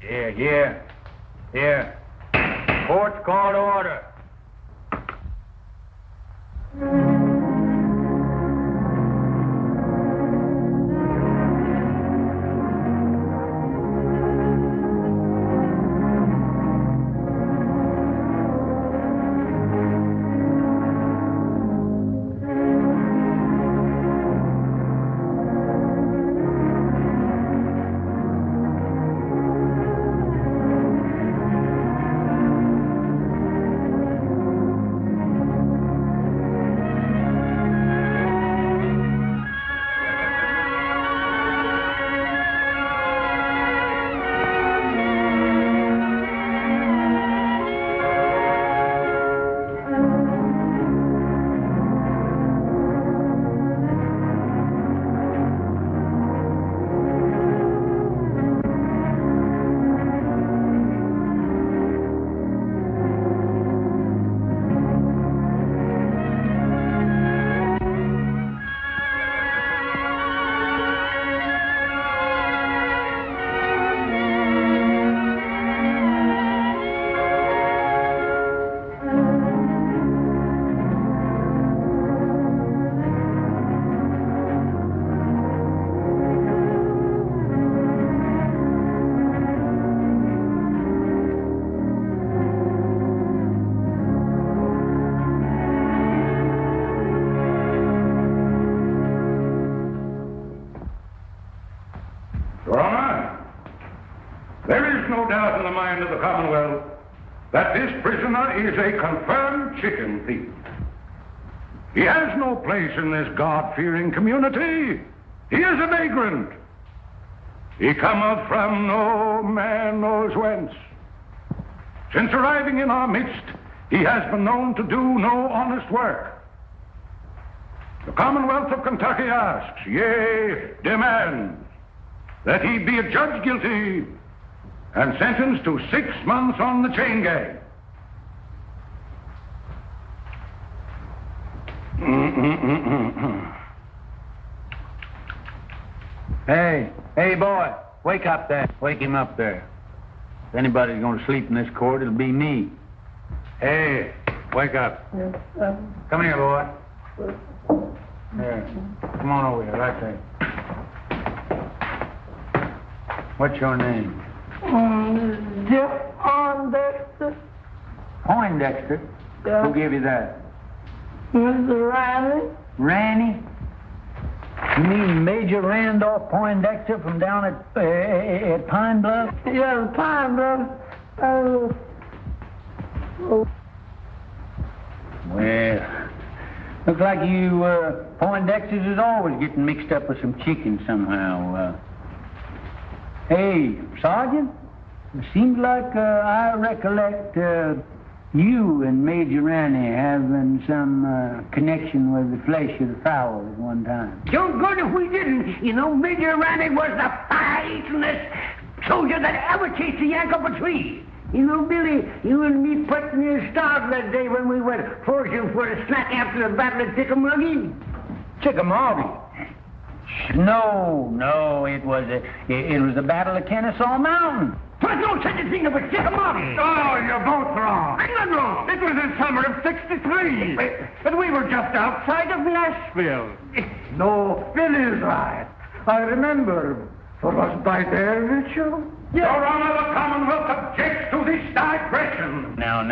Here. Court's called to order. Your Honor, there is no doubt in the mind of the Commonwealth that this prisoner is a confirmed chicken thief. He has no place in this God-fearing community. He is a vagrant. He cometh from no man knows whence. Since arriving in our midst, he has been known to do no honest work. The Commonwealth of Kentucky asks, yea, demands, that he be adjudged guilty and sentenced to 6 months on the chain gang. Hey, boy, wake up there. Wake him up there. If anybody's going to sleep in this court, it'll be me. Hey, wake up. Come here, boy. Here. Come on over here, right there. What's your name? Jeff Poindexter. Poindexter? Yeah. Who gave you that? Mr. Riley. Ranny? You mean Major Randolph Poindexter from down at Pine Bluff? Yeah, Pine Bluff. Well, looks like you Poindexters is always getting mixed up with some chicken somehow. Hey, Sergeant, it seems like I recollect you and Major Ranny having some connection with the flesh of the fowl at one time. Don't good if we didn't. You know, Major Ranny was the fightingest soldier that ever chased a yank up a tree. You know, Billy, you and me put near starved that day when we went foraging for a snack after the battle of Chickamauga. Chickamauga? No, it was the Battle of Kennesaw Mountain. There's no such a thing as a Chickamauga. Oh, you're both wrong. I'm not wrong. It was in summer of '63. But we were just outside of Nashville. No, Billy's right. I remember. For was by there, Mitchell? Your Honor, the Commonwealth objects to this digression. Now,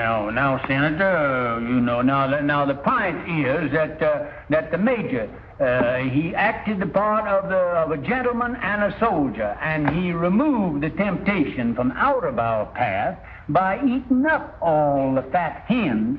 Senator, you know, now the point is that the Major, he acted the part of a gentleman and a soldier, and he removed the temptation from out of our path by eating up all the fat hens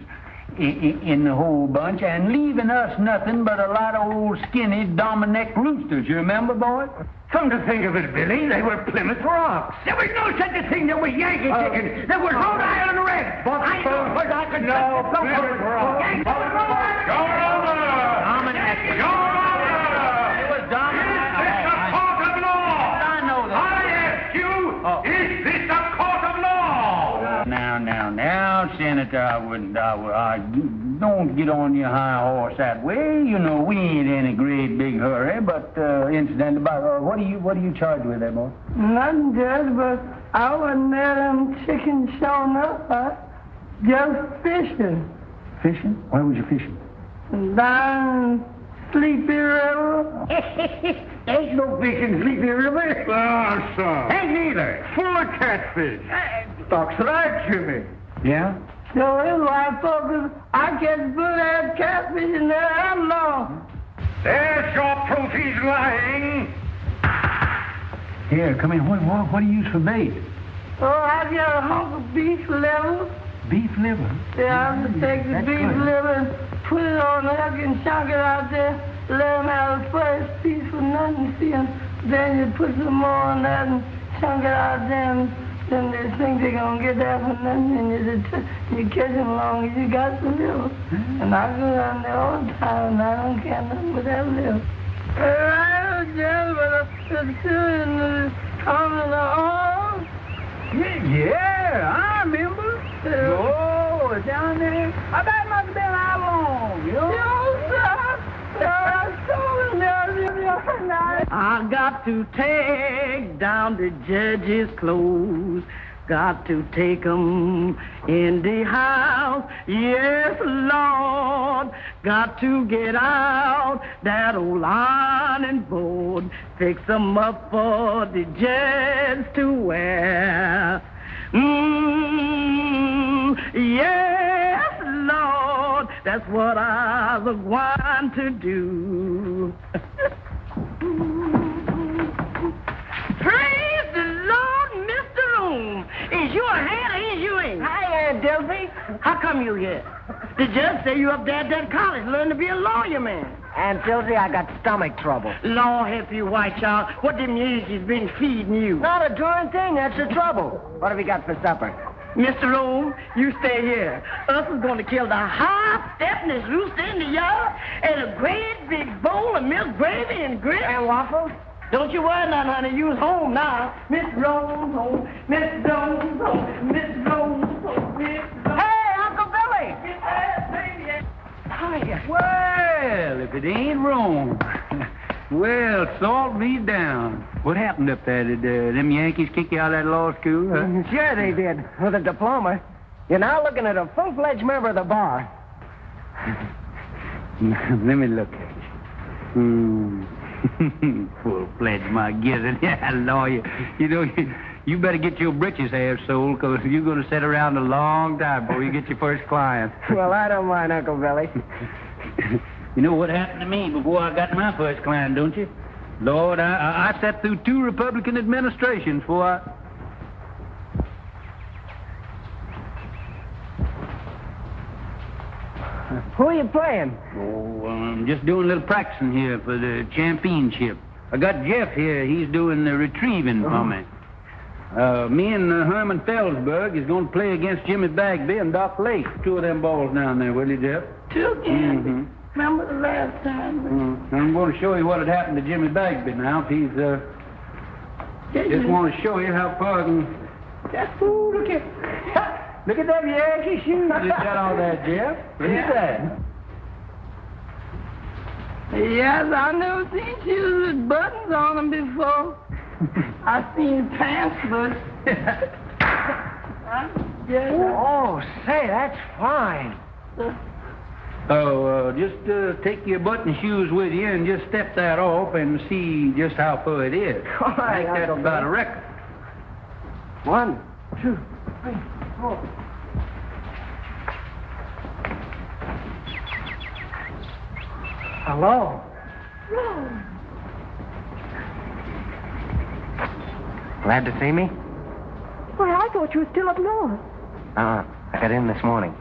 in the whole bunch and leaving us nothing but a lot of old skinny Dominick roosters. You remember, boy? Come to think of it, Billy, they were Plymouth Rocks. There was no such a thing. There was Yankee chicken. There was Rhode Island Red. I know, but I could No, Plymouth Rock. Yankee was Rhode Island. Your Honor! Dominick. Your Honor! It was Dominick. Is this a court of law? I know that. I ask you, is this a court of law? Now, Senator, I don't get on your high horse that way. You know, we ain't in a great big hurry, but incidentally, what are you charged with there, boy? Nothing, Judge, but I wasn't there, them chickens showing up. Just fishing. Fishing? Where was you fishing? Down Sleepy River. Ain't no fish in Sleepy River. Ah, son. Ain't neither. Full of catfish. Talks right, Jimmy. Yeah? So is why folks, I catch good-ass catfish in there that long. There's your proof he's lying. Here, come in. What do you use for bait? Oh, I got a hunk of beef liver. Beef liver? Yeah, I just take the That's beef good. liver and put it on the hook and chunk it out there. Let him have the first piece for nothing, see him. Then you put some more on that and chunk it out there. And then they think they're going to get that for nothing. And you catch them long as you got the liver. And I go down there all the time and I don't care nothing but that liver. I don't care, but it's still in the common arm. Yeah, I remember. Oh, down there. I bet it must have been how long, you know? I got to take down the judge's clothes. Got to take 'em in the house. Yes, Lord. Got to get out that old ironing board. Fix 'em up for the judge to wear. Yes, Lord. That's what I was going to do. Praise the Lord, Mr. Room. Is you ahead or is you ain't? Hi, Aunt Delphi. How come you here? The judge say you up there at that college learn to be a lawyer, man. Aunt Delphi, I got stomach trouble. Lord help you, white child. What them years has been feeding you? Not a darn thing. That's the trouble. What have you got for supper? Mr. Rome, you stay here. Us is going to kill the hop-steppin'est rooster in the yard and a great big bowl of milk gravy and grits. And waffles? Don't you worry none, honey. You's home now. Miss Rome's home. Miss Rome's home. Miss Rome's home. Miss Rome's. Hey, Uncle Billy! Hiya. Well, if it ain't wrong. Well, salt me down. What happened up there? Did them Yankees kick you out of that law school? Huh? Sure they did, with a diploma. You're now looking at a full-fledged member of the bar. Let me look at you. Full-fledged, my gizzard. Yeah, lawyer. You know, you better get your britches half sold, because you're going to sit around a long time before you get your first client. Well, I don't mind, Uncle Billy. You know what happened to me before I got my first client, don't you? Lord, I sat through 2 Republican administrations before I... Who are you playing? Oh, I'm just doing a little practicing here for the championship. I got Jeff here. He's doing the retrieving for me. Me and Herman Felsberg is going to play against Jimmy Bagby and Doc Lake. 2 of them balls down there, will you, Jeff? 2 again. Remember the last time? I'm going to show you what had happened to Jimmy Bagby now. If he's, just want to show you how far I can... Ooh, look at... Look at them Yankee shoes. You got all that, Jeff? Look at that. Yes, I never seen shoes with buttons on them before. I seen pants, but... Oh, say, that's fine. So, just take your button shoes with you and just step that off and see just how far it is. All right, I think that's about a record. 1, 2, 3, 4. Hello. Glad to see me? Why, I thought you were still up north. I got in this morning.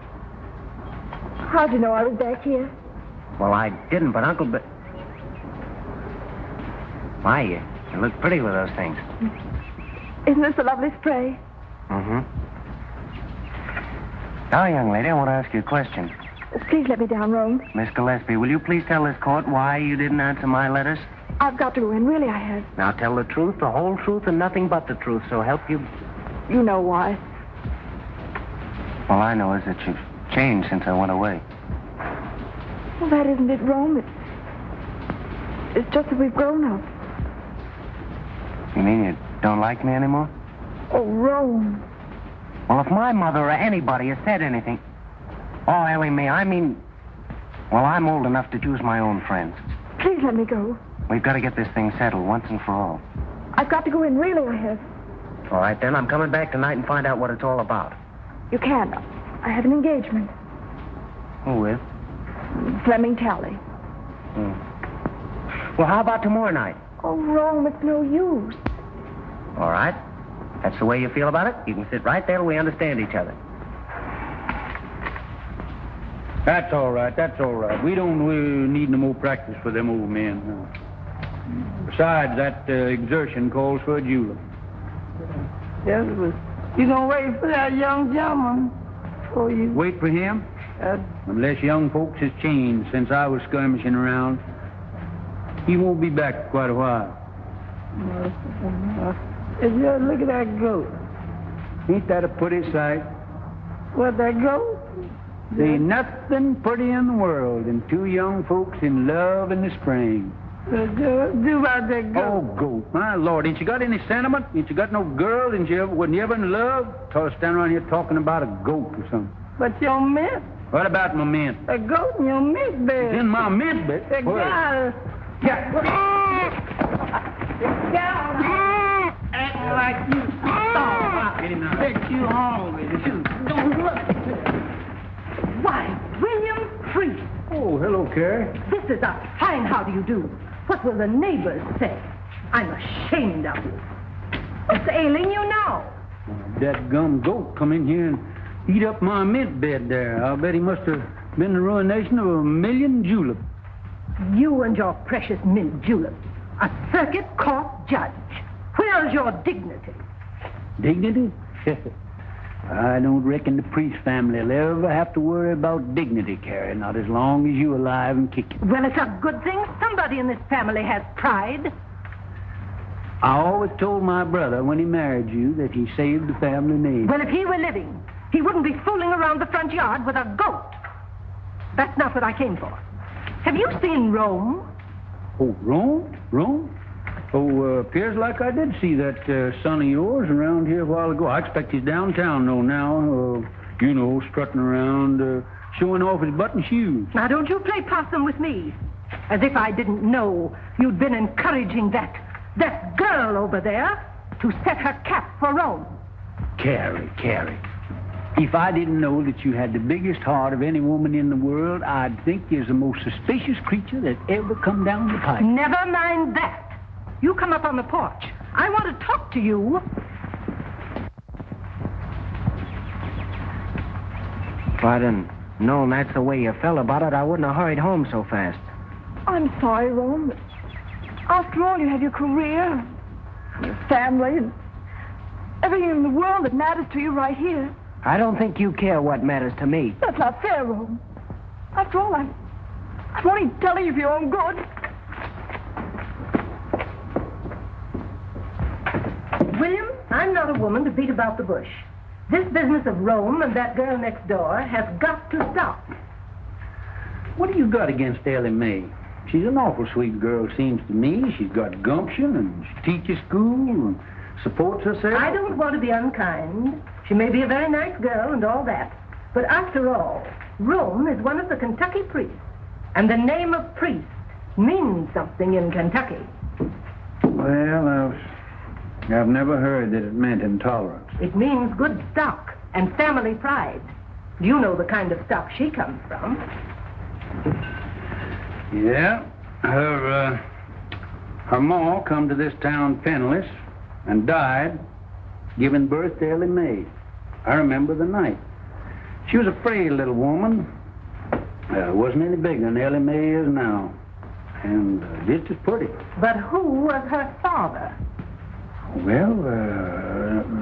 How'd you know I was back here? Well, I didn't, but Uncle Why, you look pretty with those things. Isn't this a lovely spray? Mm-hmm. Now, young lady, I want to ask you a question. Please let me down, Rome. Miss Gillespie, will you please tell this court why you didn't answer my letters? I've got to go in. Really, I have. Now, tell the truth, the whole truth, and nothing but the truth, so help you. You know why. All I know is that you've changed since I went away. Well, that isn't it, Rome. It's just that we've grown up. You mean you don't like me anymore? Oh, Oh, Rome. Well, if my mother or anybody has said anything... Oh, Ellie Mae, I mean... Well, I'm old enough to choose my own friends. Please let me go. We've got to get this thing settled once and for all. I've got to go in, really, I have. All right, then. I'm coming back tonight and find out what it's all about. You can't. I have an engagement. Who with? Fleming Talley. Well, how about tomorrow night? Oh, Rome, it's no use. All right. That's the way you feel about it? You can sit right there till we understand each other. That's all right. That's all right. We don't need no more practice for them old men. Besides, that exertion calls for a julep. Yes, but you gonna wait for that young gentleman for you. Wait for him? Unless young folks has changed since I was skirmishing around. He won't be back for quite a while. Just look at that goat. Ain't that a pretty sight? What, that goat? There ain't nothing pretty in the world than two young folks in love in the spring. Do about that goat. Oh, goat. My Lord, ain't you got any sentiment? Ain't you got no girl? Wasn't you ever in love? Stand around here talking about a goat or something. But your mitt. What about my mint? A goat in your mitt bed. It's in my mint bed? The guy. Acting like you starved. Get him now. Bet you hungry, too. Don't look. Why, William Priest, Oh, hello, Carrie. this is a fine how do you do. What will the neighbors say? I'm ashamed of you. What's ailing you now? That gum goat come in here and eat up my mint bed there. I'll bet he must have been the ruination of 1,000,000 juleps. You and your precious mint julep. A circuit court judge. Where's your dignity? Dignity? I don't reckon the Priest family will ever have to worry about dignity, Carrie, not as long as you're alive and kicking. Well, it's a good thing somebody in this family has pride. I always told my brother when he married you that he saved the family name. Well, if he were living, he wouldn't be fooling around the front yard with a goat. That's not what I came for. Have you seen Rome? Oh, Rome? Rome? Oh, appears like I did see that son of yours around here a while ago. I expect he's downtown, though, now. Strutting around, showing off his button shoes. Now, don't you play possum with me. As if I didn't know you'd been encouraging that girl over there to set her cap for Rome. Carrie. If I didn't know that you had the biggest heart of any woman in the world, I'd think you're the most suspicious creature that ever come down the pipe. Never mind that. You come up on the porch. I want to talk to you. If I'd have known that's the way you felt about it, I wouldn't have hurried home so fast. I'm sorry, Rome. But after all, you have your career, your family, and everything in the world that matters to you right here. I don't think you care what matters to me. That's not fair, Rome. After all, I'm only telling you for your own good. William, I'm not a woman to beat about the bush. This business of Rome and that girl next door has got to stop. What do you got against Ellie Mae? She's an awful sweet girl, seems to me. She's got gumption, and she teaches school and supports herself. I don't want to be unkind. She may be a very nice girl and all that. But after all, Rome is one of the Kentucky priests. And the name of priest means something in Kentucky. Well, I've never heard that it meant intolerance. It means good stock and family pride. You know the kind of stock she comes from. Yeah. Her ma come to this town penniless and died giving birth to Ellie Mae. I remember the night. She was a frail little woman. Wasn't any bigger than Ellie Mae is now. And just as pretty. But who was her father? Well,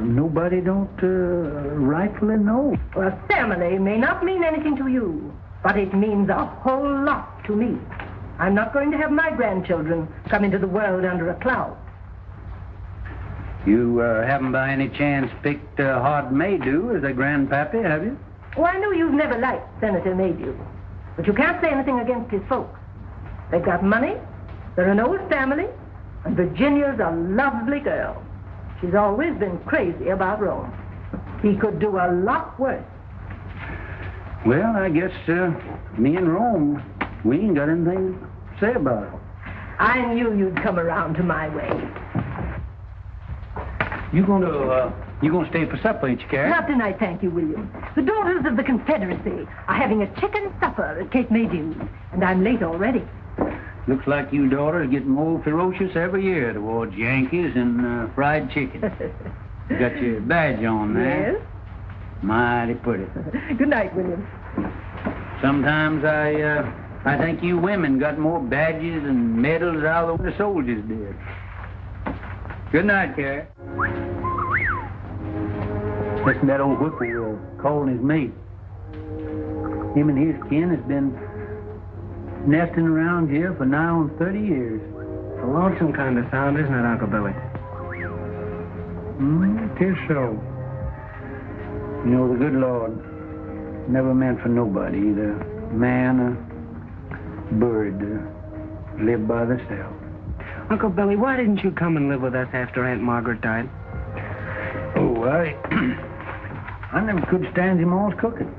nobody don't rightfully know. Well, family may not mean anything to you, but it means a whole lot to me. I'm not going to have my grandchildren come into the world under a cloud. You haven't by any chance picked Hod Maydew as a grandpappy, have you? Oh, I know you've never liked Senator Maydew, but you can't say anything against his folks. They've got money, they're an old family, and Virginia's a lovely girl. She's always been crazy about Rome. He could do a lot worse. Well, I guess me and Rome, we ain't got anything to say about it. I knew you'd come around to my way. You gonna stay for supper, ain't you, Carrie? Not tonight, thank you, William. The Daughters of the Confederacy are having a chicken supper at Cape Maydew, and I'm late already. Looks like you daughters getting more ferocious every year towards Yankees and fried chicken. You got your badge on there. Yes? Mighty pretty. Good night, William. Sometimes I think you women got more badges and medals out of the soldiers did. Good night, Carrie. Listen, that old whippoorwill calling his mate. Him and his kin has been nesting around here for nigh on 30 years. A lonesome kind of sound, isn't it, Uncle Billy? Tis so. You know, the good Lord never meant for nobody, either man or bird, to live by themselves. Uncle Billy, why didn't you come and live with us after Aunt Margaret died? Oh, I never could stand him all's cooking.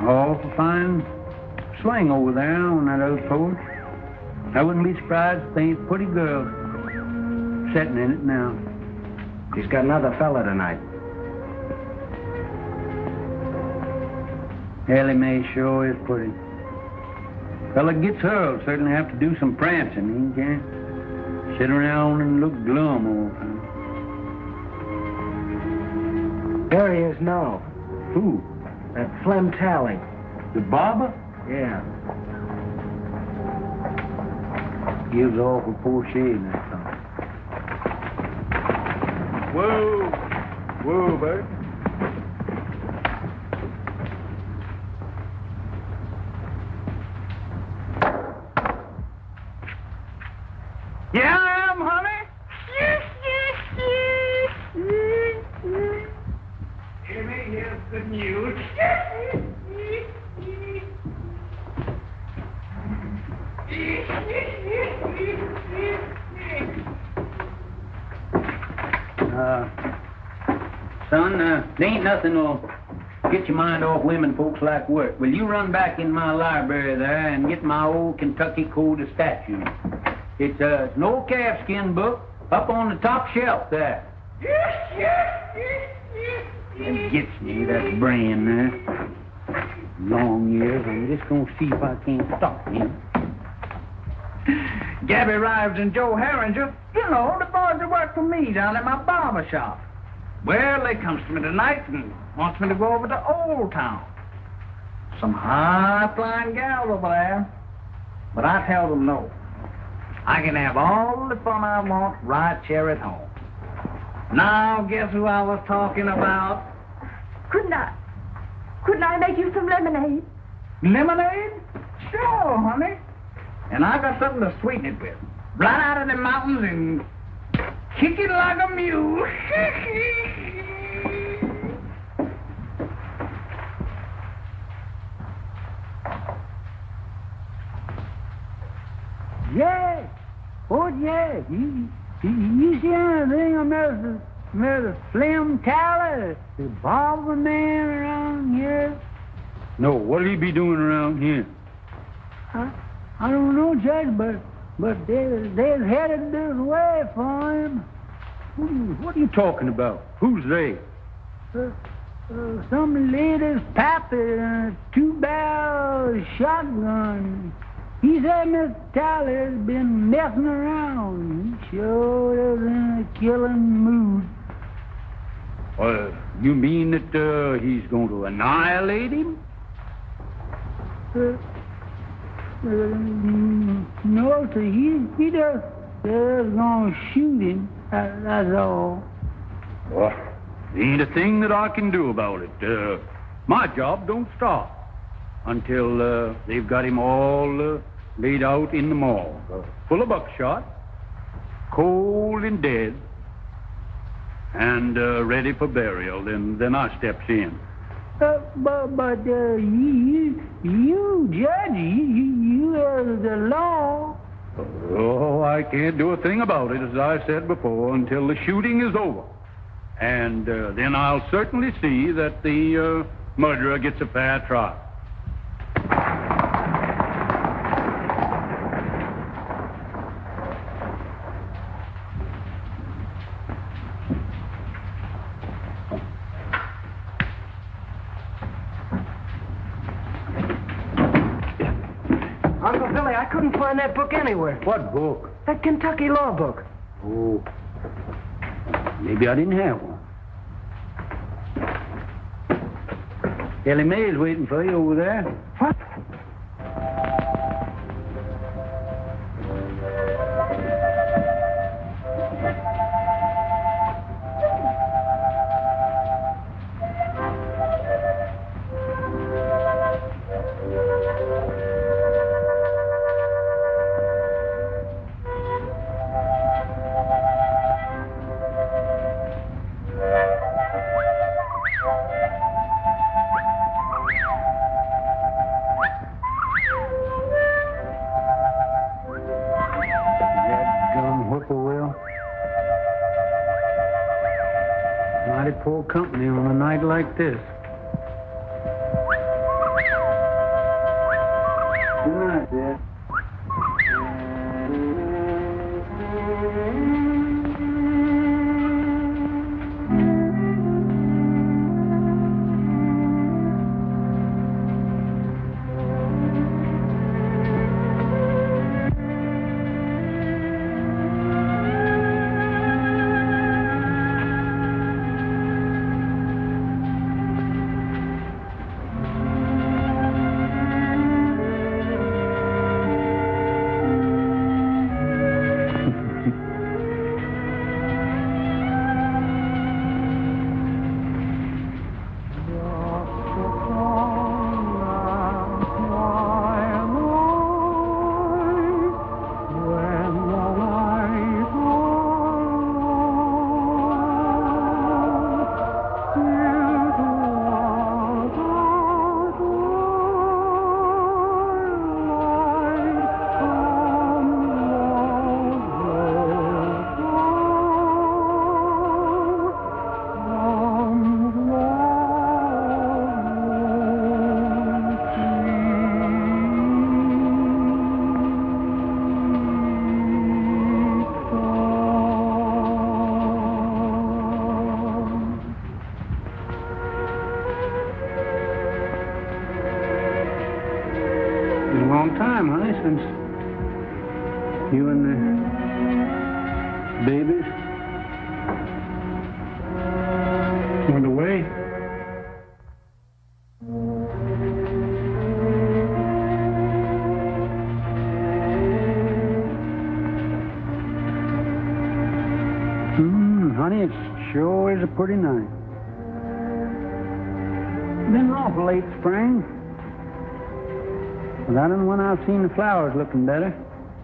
Awful fine swing over there on that old porch. I wouldn't be surprised if they ain't pretty girls sitting in it now. She's got another fella tonight. Ellie Mae sure is pretty. Fella gets her will certainly have to do some prancing. He can't sit around and look glum all the time. There he is now. Who? That Flem Tally. The barber? Yeah. Gives awful poor shade, that's all. Whoa. Whoa, Bert. Yeah, I am, honey. Jimmy, here's the news. Son, there ain't nothing will get your mind off women folks like work. Will you run back in my library there and get my old Kentucky Code of Statutes? It's an old calfskin book up on the top shelf there. That gets me, that brain there. Long years, I'm just gonna see if I can't stop him. Gabby Rives and Joe Herringer, you know, the boys that work for me down at my barber shop. Well, they comes to me tonight and wants me to go over to Old Town. Some high-flying gals over there. But I tell them no. I can have all the fun I want right here at home. Now, guess who I was talking about? Couldn't I make you some lemonade? Lemonade? Sure, honey. And I got something to sweeten it with. Right out of the mountains and kick it like a mule. Yes. Oh, yes. You see anything of Mr. Flem Tally, the barber man around here? No, what'll he be doing around here? I don't know, Judge, but they're headed this way for him. What are you talking about? Who's they? Some lady's pappy and a 2-barrel shotgun. He said Mr. Tally's been messing around. He sure is in a killing mood. You mean that he's going to annihilate him? No, sir. He just going to shoot him. That's all. Well, there ain't a thing that I can do about it. My job don't stop until they've got him all laid out in the morgue, full of buckshot, cold and dead, and ready for burial. Then I steps in. But you, Judge, you are the law. Oh, I can't do a thing about it, as I said before, until the shooting is over. And then I'll certainly see that the murderer gets a fair trial. Uncle Billy, I couldn't find that book anywhere. What book? That Kentucky law book. Oh, maybe I didn't have one. Ellie Mae is waiting for you over there. What? Mighty poor company on a night like this. Good night, Dad. Time, honey, since you and the babies went away. Honey, it sure is a pretty night. Been awful late spring. But I don't know when I've seen the flowers looking better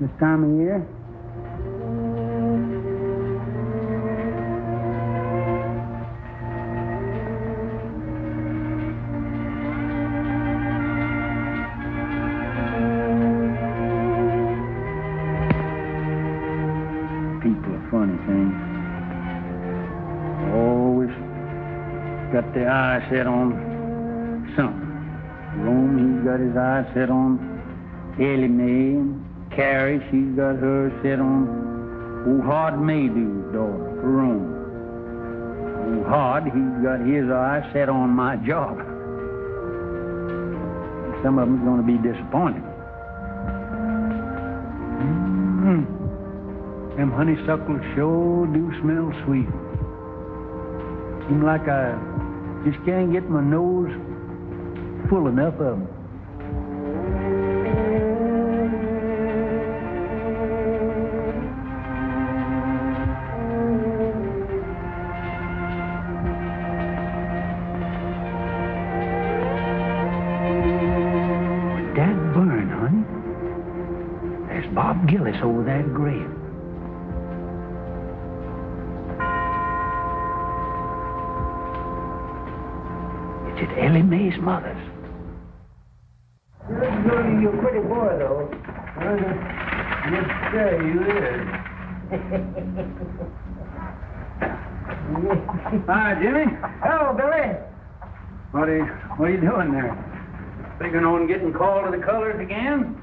this time of year. People are funny things. Always got their eye set on something. Rome, he's got his eye set on Ellie Mae, and Carrie, she's got her set on old Hard Maydew's daughter, Rome. Old Hard, he's got his eye set on my job. Some of them's going to be disappointed. Them honeysuckles sure do smell sweet. Seems like I just can't get my nose full enough of them. Dad burn, honey. There's Bob Gillis over that grave. Is it Ellie Mae's mother's. You're a pretty boy, though. Yes, sir, you is. Hi, Jimmy. Hello, Billy. What are you doing there? Figuring on getting called to the colors again?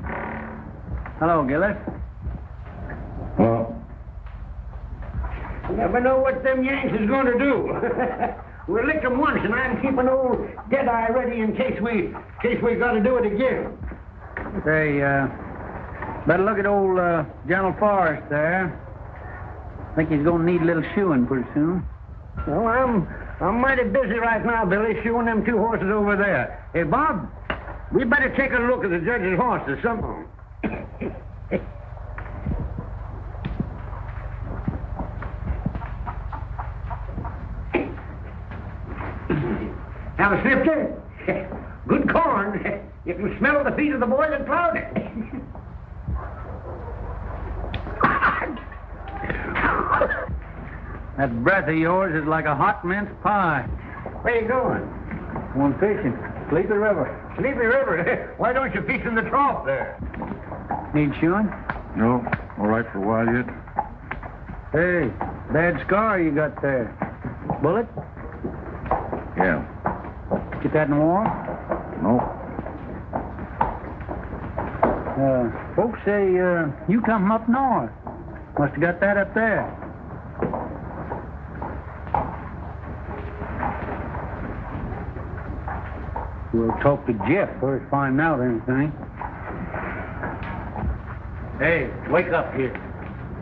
Hello, Gillis. Well, You never know what them Yanks is going to do. We licked them once, and I'm keeping old Deadeye ready in case we got to do it again. Say, better look at old General Forrest there. Think he's going to need a little shoeing pretty soon. Well, I'm mighty busy right now, Billy, shoeing them 2 horses over there. Hey, Bob, we better take a look at the judge's horses. Some. Have a snifter? Good corn. You can smell the feet of the boy that plowed it. That breath of yours is like a hot mince pie. Where you going? Going fishing. Sleepy River. Sleepy River. Why don't you fish in the trough there? Need shoeing? no, all right for a while yet. Hey, bad scar you got there. Bullet? Yeah. Get that in the war? No. Folks say you come from up north. Must have got that up there. We'll talk to Jeff first, find out anything. Hey, wake up here.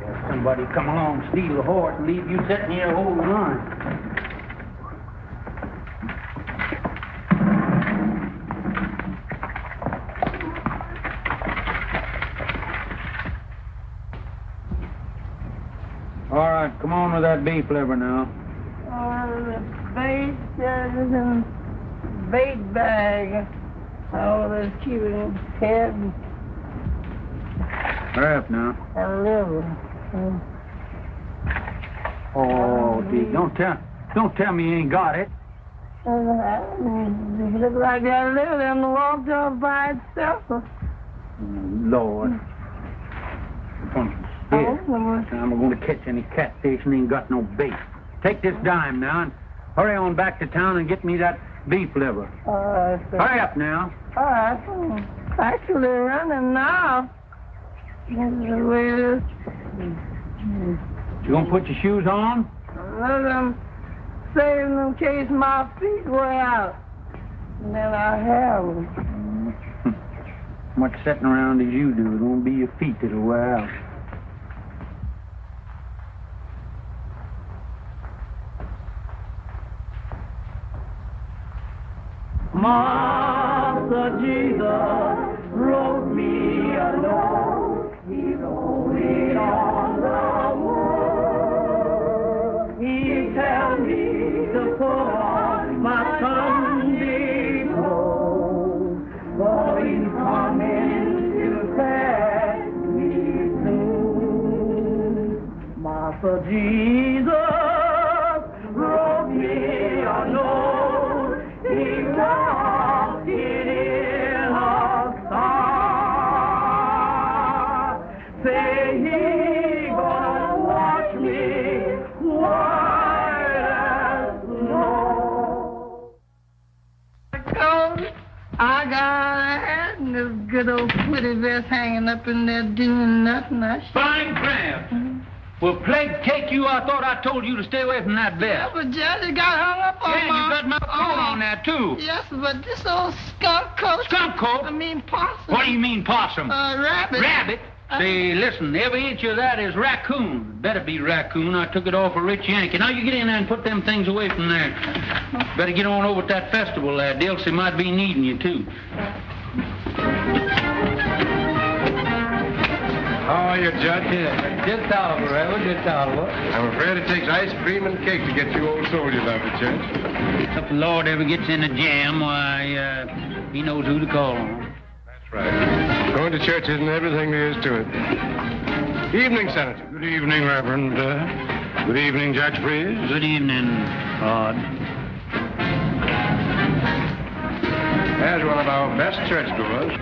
There's somebody come along, steal a horse, and leave you sitting here holding the line. All right, come on with that beef liver now. The bait is in bait bag. Oh, let's keep it in head Hurry up now. and liver. Oh, gee, don't tell me you ain't got it. It look like that liver and walked off by itself. Lord. Here, I'm going to catch any catfish and ain't got no bait. Take this dime now and hurry on back to town and get me that beef liver. Hurry up now. All right. Actually running now. This is the way it is. You going to put your shoes on? Let them save them in case my feet wear out. And then I have them. Much sitting around as you do. It won't be your feet that'll wear out. Master Jesus wrote me a note. He wrote it on the wall. He tell me to put on my Sunday clothes, for he's coming to fetch me soon. Master Jesus wrote me a note. He walked it in a star. Say he gonna watch me white as snow. I got a hat and this good old pretty vest hanging up in there doing nothing. Fine crab. Well, plague take you, I thought I told you to stay away from that Yeah, vest. but Judge, it got hung up on Yeah, you got my coat on there, too. Yes, but this old skunk coat. Skunk coat? I mean possum. What do you mean, possum? Rabbit. Rabbit? Say, listen, every inch of that is raccoon. Better be raccoon. I took it off a rich Yankee. Now you get in there and put them things away from there. Better get on over at that festival there. Dilsey might be needing you, too. How are you, Judge? Just Oliver, Reverend, just Oliver. I'm afraid it takes ice cream and cake to get you old soldiers out of the church. If the Lord ever gets in a jam, why, he knows who to call on. That's right. Going to church isn't everything there is to it. Evening, Senator. Good evening, Reverend. Good evening, Judge Freeze. Good evening, Rod. As one of our best churchgoers.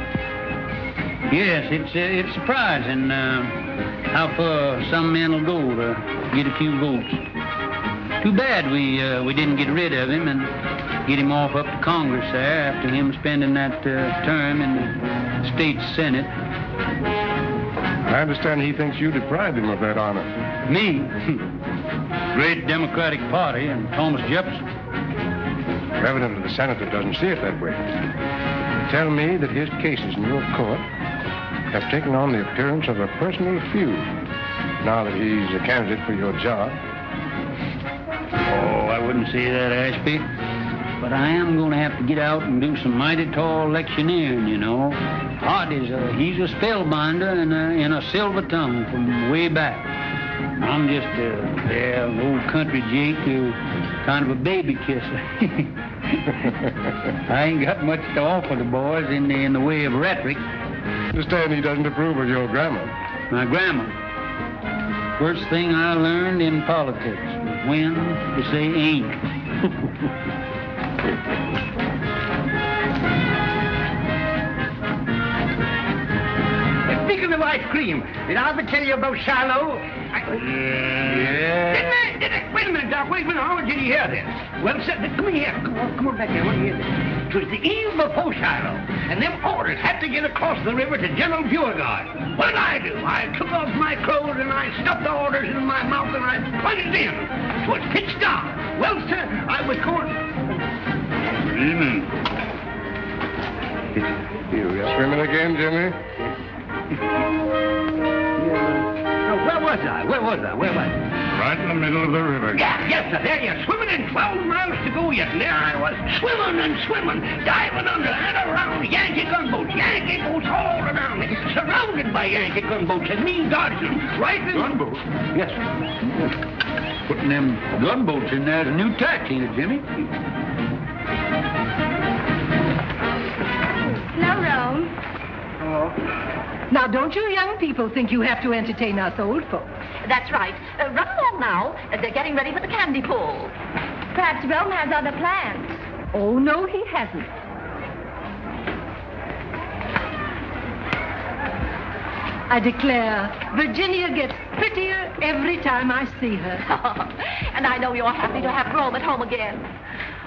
Yes, it's surprising how far some men will go to get a few votes. Too bad we didn't get rid of him and get him off up to Congress there after him spending that term in the state Senate. I understand he thinks you deprived him of that honor. Me? Great Democratic Party and Thomas Jefferson. Evidently, the senator doesn't see it that way. Tell me that his cases in your court have taken on the appearance of a personal feud now that he's a candidate for your job. Oh, I wouldn't say that, Ashby. But I am going to have to get out and do some mighty tall electioneering, you know. Hart he's a spellbinder and a silver tongue from way back. I'm just an old country Jake, kind of a baby kisser. I ain't got much to offer the boys in the way of rhetoric. I understand he doesn't approve of your grammar. My grammar. First thing I learned in politics was when to say ain't. Speaking of ice cream, did I ever tell you about Shiloh? Yeah. Didn't I? Wait a minute, Doc. Wait a minute. How did you hear this? Well, come here. Come on back here. I want to hear this. It was the eve before Shiloh, and them orders had to get across the river to General Beauregard. What did I do? I took off my clothes and I stuffed the orders in my mouth and I plunged in. It was pitch dark. Well, sir, I was going... Good evening. Swimming again, Jimmy? Where was I? Where was I? Right in the middle of the river. Yeah, yes, sir. There you're swimming in 12 miles to go yet. And there I was, swimming and swimming, diving under and around Yankee gunboats all around me, surrounded by Yankee gunboats, and me dodging right in... Gunboats? Yes, sir. Putting them gunboats in there is a new tax, ain't it, Jimmy? Now, Rome. Now, don't you young people think you have to entertain us old folks? That's right. Run along now. They're getting ready for the candy pull. Perhaps Rome has other plans. Oh, no, he hasn't. I declare, Virginia gets prettier every time I see her. And I know you're happy to have Rome at home again.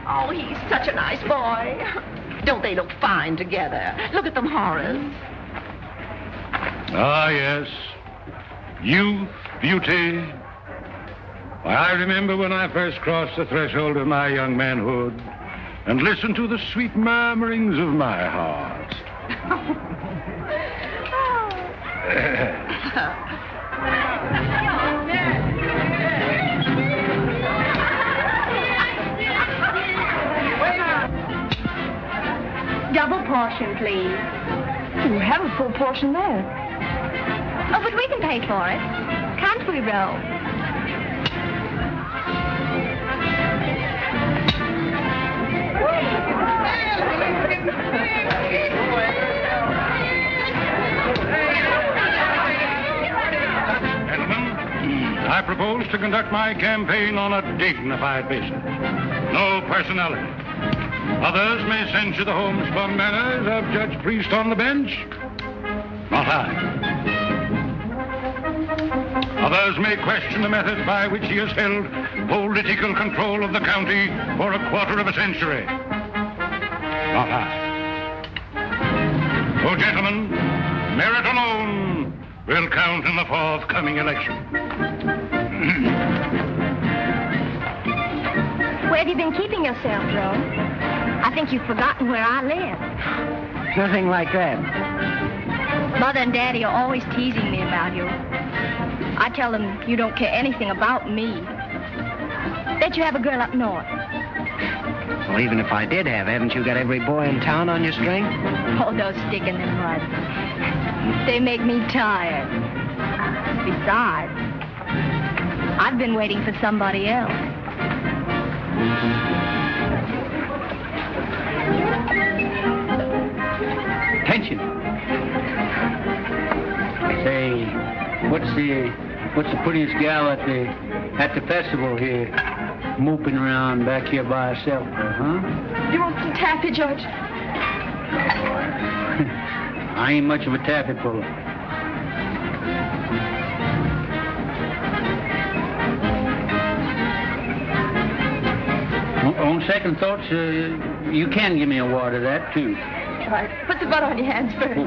Oh, he's such a nice boy. Don't they look fine together? Look at them, Horace. Ah, yes. Youth, beauty. Why, I remember when I first crossed the threshold of my young manhood and listened to the sweet murmurings of my heart. Double portion, please. You have a full portion there. Oh, but we can pay for it. Can't we, Rome? Gentlemen, I propose to conduct my campaign on a dignified basis. No personality. Others may censure the homespun manners of Judge Priest on the bench. Not I. Others may question the methods by which he has held political control of the county for a quarter of a century. Not I. Oh, gentlemen, merit alone will count in the forthcoming election. Where have you been keeping yourself, Rome? I think you've forgotten where I live. Nothing like that. Mother and Daddy are always teasing me about you. I tell them you don't care anything about me. That you have a girl up north. Well, even if I did have, haven't you got every boy in town on your string? Oh, those stick in the mud. They make me tired. Besides, I've been waiting for somebody else. Attention. Say, what's the prettiest gal at the festival here, moping around back here by herself, huh? You want some taffy, George? I ain't much of a taffy puller. On second thoughts, you can give me a wad of that, too. All right. Put the butter on your hands first.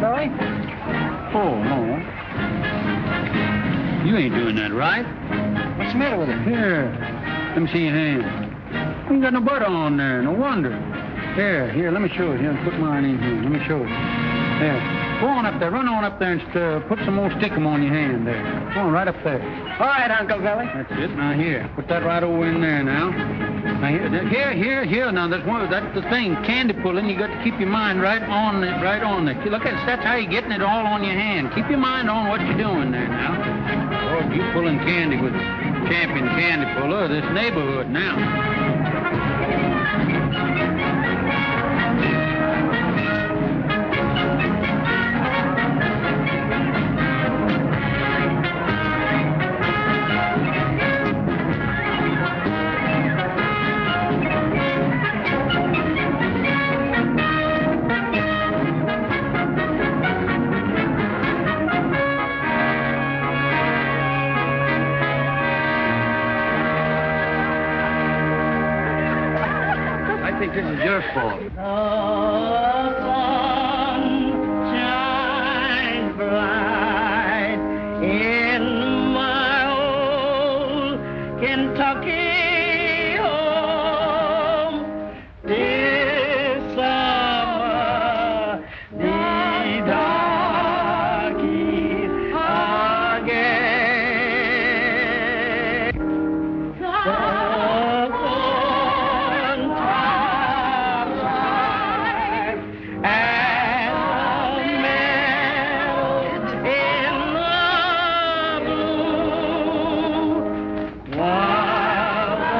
Billy. Oh, no. You ain't doing that right. What's the matter with it? Here. Let me see your hand. You ain't got no butter on there. No wonder. Here, let me show you. Here, put mine in here. Let me show you. There. Go on up there. Run on up there and put some more stickum on your hand there. Go on, right up there. All right, Uncle Billy. That's it. Now, here. Put that right over in there now. Now, here. Now, that's the thing. Candy pulling, you got to keep your mind right on it. Look at it. That's how you're getting it all on your hand. Keep your mind on what you're doing there now. Oh, you pulling candy with champion candy puller of this neighborhood now. I think this is your fault. The sun shines bright in my old Kentucky home. This summer, the darkies are gay. The corn tops rise and the meadows in the blue, while the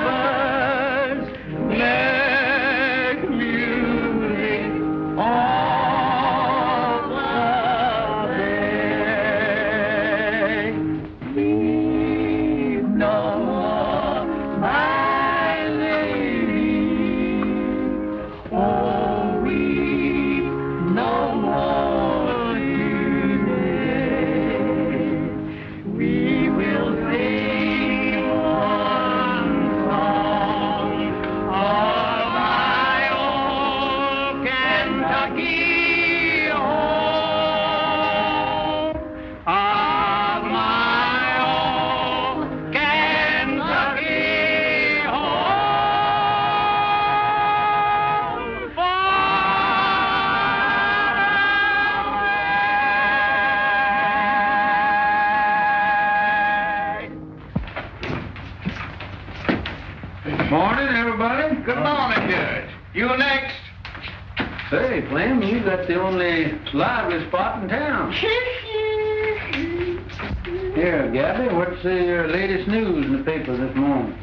birds make music all the day. Weep no more, my lady. Oh, weep no more today. We will sing one song of my old Kentucky home. Of my old Kentucky home. Morning, everybody. Good morning, Judge. You next. Hey, Flem, you got the only lively spot in town. Here, Gabby, what's the latest news in the paper this morning?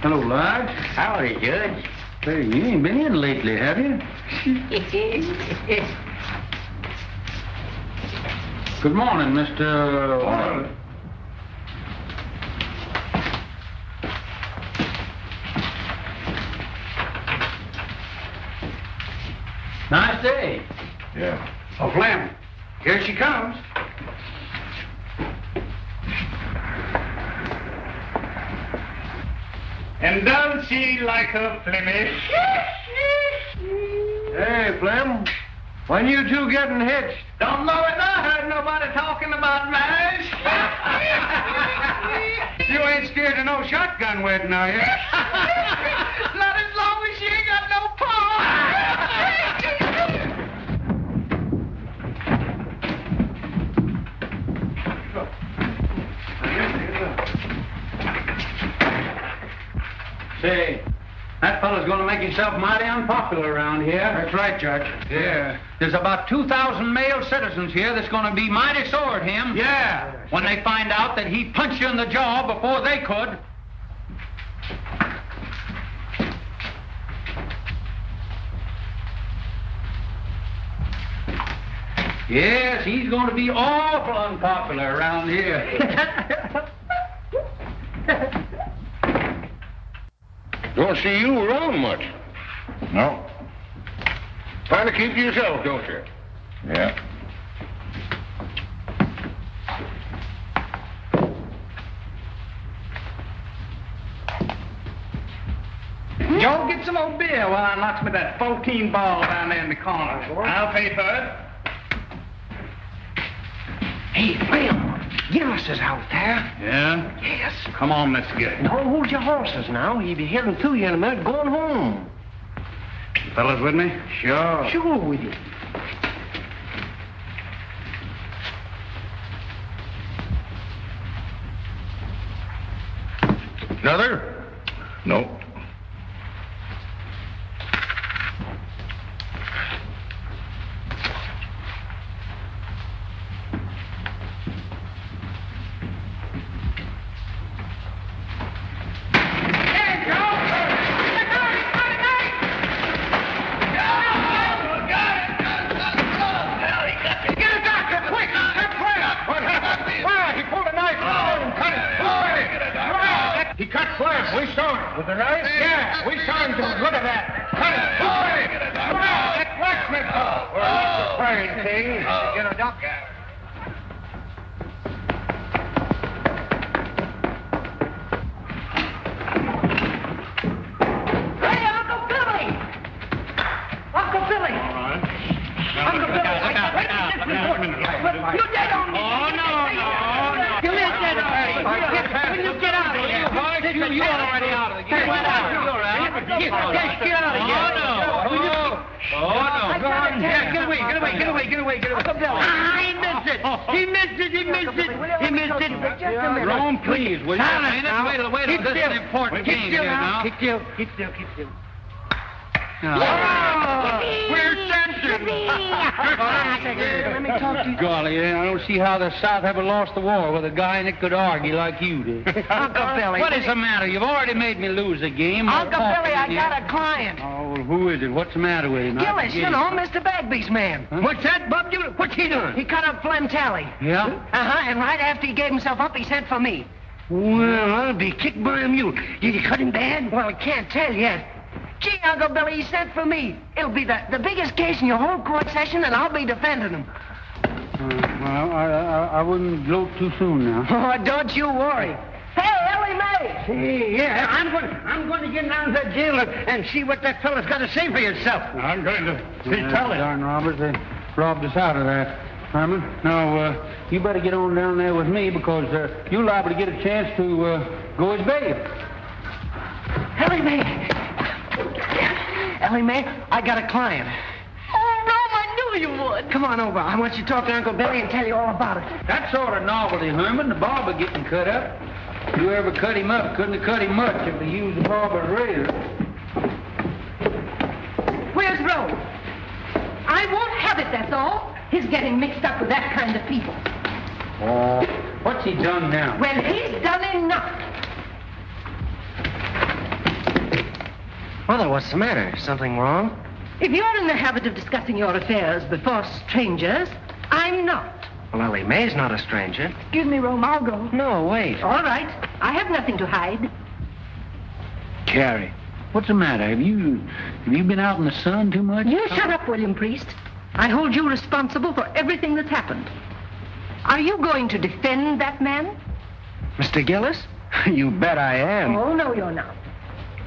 Hello, Lige. Howdy, Judge. Hey, you ain't been in lately, have you? Good morning, Mr. Nice day. Yeah. Oh, Flem, here she comes. And does she like her Flemish? Hey, Flem, when you two getting hitched? Don't know it. I heard nobody talking about marriage. You ain't scared of no shotgun wedding, are you? Not as long as she ain't got no paw. Say, that fellow's going to make himself mighty unpopular around here. That's right, Judge. Yeah. There's about 2,000 male citizens here that's going to be mighty sore at him. Yeah. When they find out that he punched you in the jaw before they could. Yes, he's going to be awful unpopular around here. Don't see you around much. No. Trying to keep to yourself, don't you? Yeah. Joe, get some more beer while I knocks me that 14 ball down there in the corner. I'll pay for it. Hey, Phil, Gillis is out there. Yeah? Yes. Come on, let's get it. Don't hold your horses now. He'll be heading to you in a minute, going home. You fellas with me? Sure. Sure with you. Another? No. He cut Flash. We saw him. With the knife? Yeah, we saw him do it. Look at that. Cut it. That blacksmith. We're not surprised, King. Get a duck. Hey, Uncle Billy! Uncle Billy! All right. Uncle Billy, I got this report. You dead on me. Oh, no. You is dead on me. When you get out of here. You are already out of the game. Get out. You're out. Get out of here. Oh, no. Go on. Get away. Uncle Billy. He missed it. Rome, please, will you? Wait till this is an important game here now. Keep still. We're censored. Let me talk to you. Golly, I don't see how the South ever lost the war with a guy that could argue like you did. Uncle Billy. What is the matter? You've already made me lose a game. Uncle Billy, I got a client. Oh, well, who is it? What's the matter with him? Gillis, you know, Mr. Bagby's man. Huh? What's that, Bub? What's he doing? He cut up Flem Tally. Yeah? And right after he gave himself up, he sent for me. Well, I'll be kicked by a mule. Did he cut him bad? Well, I can't tell yet. Gee, Uncle Billy, he sent for me. It'll be the biggest case in your whole court session, and I'll be defending him. Well, I wouldn't gloat too soon now. Oh, don't you worry. Hey, Ellie Mae! Hey, yeah, I'm going to get down to the jail and see what that fellow's got to say for yourself. I'm going to tell it. Darn robbers, they robbed us out of that. Herman, now, you better get on down there with me because you're liable to get a chance to go as bail. Ellie Mae! Ellie Mae, I got a client. Oh, Rome, I knew you would. Come on over. I want you to talk to Uncle Billy and tell you all about it. That sort of novelty, Herman, the barber getting cut up. You ever cut him up, couldn't have cut him much if he used the barber's razor. Where's Rome? I won't have it, that's all. He's getting mixed up with that kind of people. Oh, what's he done now? Well, he's done enough. Mother, what's the matter? Something wrong? If you're in the habit of discussing your affairs before strangers, I'm not. Well, Ellie Mae's not a stranger. Excuse me, Rome, I'll go. No, wait. All right. I have nothing to hide. Carrie, what's the matter? Have you been out in the sun too much? You shut up, William Priest. I hold you responsible for everything that's happened. Are you going to defend that man? Mr. Gillis? You bet I am. Oh, no, you're not.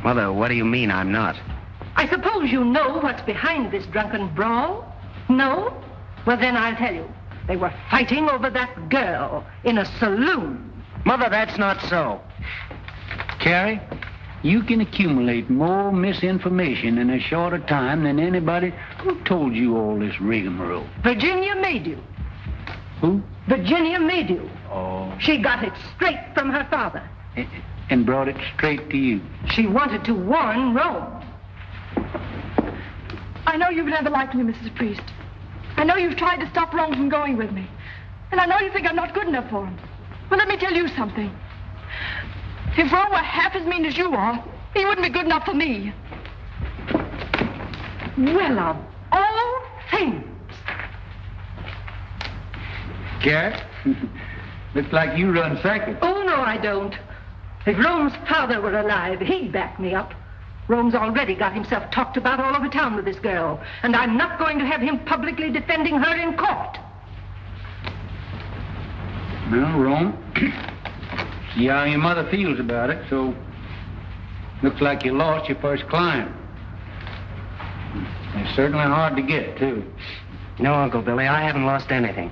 Mother, what do you mean I'm not? I suppose you know what's behind this drunken brawl? No? Well, then I'll tell you. They were fighting over that girl in a saloon. Mother, that's not so. Carrie, you can accumulate more misinformation in a shorter time than anybody who told you all this rigmarole. Virginia Maydew. Who? Virginia Maydew. Oh. She got it straight from her father. And brought it straight to you. She wanted to warn Rome. I know you've never liked me, Mrs. Priest. I know you've tried to stop Rome from going with me. And I know you think I'm not good enough for him. But let me tell you something. If Rome were half as mean as you are, he wouldn't be good enough for me. Well, of all things. Carrot? Looks like you run circuits. Oh, no, I don't. If Rome's father were alive, he'd back me up. Rome's already got himself talked about all over town with this girl, and I'm not going to have him publicly defending her in court. Well, Rome, see how your mother feels about it, so looks like you lost your first client. It's certainly hard to get, too. No, Uncle Billy, I haven't lost anything.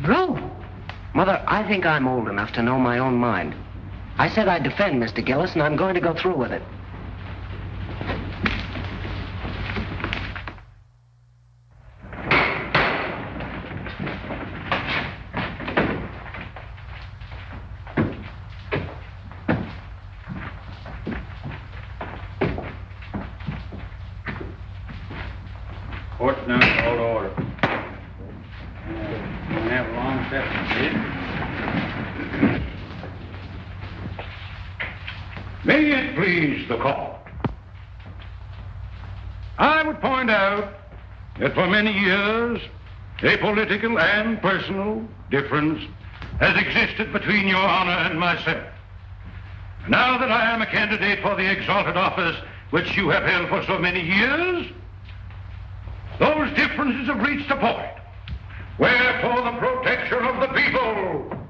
Rome? Mother, I think I'm old enough to know my own mind. I said I'd defend Mr. Gillis, and I'm going to go through with it. Court's now called to order. We'll have a long session, May it please the court. I would point out that for many years, a political and personal difference has existed between your honor and myself. Now that I am a candidate for the exalted office which you have held for so many years, those differences have reached a point where, for the protection of the people,